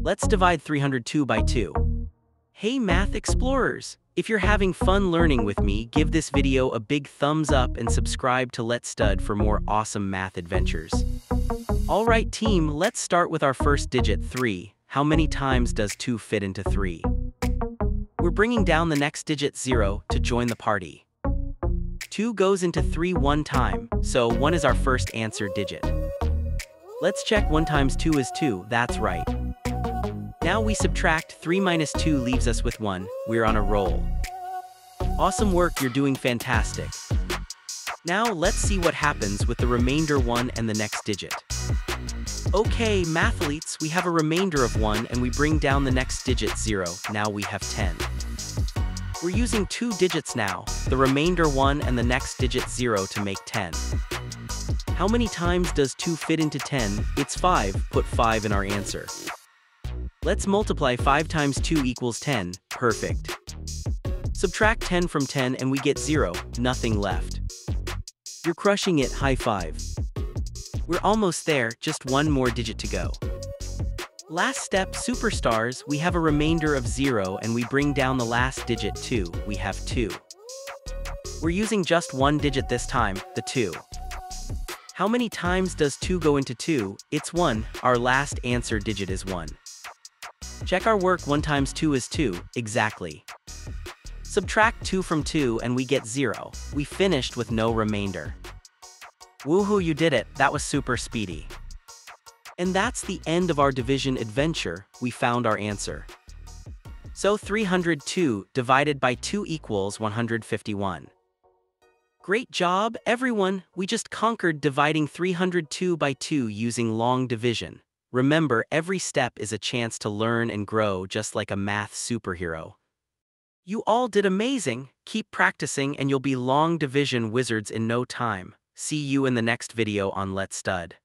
Let's divide 302 by 2. Hey Math Explorers! If you're having fun learning with me, give this video a big thumbs up and subscribe to Let's Stud for more awesome math adventures. Alright team, let's start with our first digit 3. How many times does 2 fit into 3? We're bringing down the next digit 0 to join the party. 2 goes into 3 one time, so 1 is our first answer digit. Let's check 1 times 2 is 2, that's right. Now we subtract 3 minus 2 leaves us with 1, we're on a roll. Awesome work, you're doing fantastic. Now let's see what happens with the remainder 1 and the next digit. Okay, mathletes, we have a remainder of 1 and we bring down the next digit 0, now we have 10. We're using 2 digits now, the remainder 1 and the next digit 0 to make 10. How many times does 2 fit into 10? It's 5, put 5 in our answer. Let's multiply 5 times 2 equals 10, perfect. Subtract 10 from 10 and we get 0, nothing left. You're crushing it, high five. We're almost there, just one more digit to go. Last step, superstars, we have a remainder of 0 and we bring down the last digit 2, we have 2. We're using just one digit this time, the 2. How many times does 2 go into 2? It's 1, our last answer digit is 1. Check our work, 1 times 2 is 2, exactly. Subtract 2 from 2 and we get 0. We finished with no remainder. Woohoo, you did it, that was super speedy. And that's the end of our division adventure, we found our answer. So 302 divided by 2 equals 151. Great job, everyone, we just conquered dividing 302 by 2 using long division. Remember, every step is a chance to learn and grow just like a math superhero. You all did amazing, keep practicing and you'll be long division wizards in no time. See you in the next video on Let's Stud.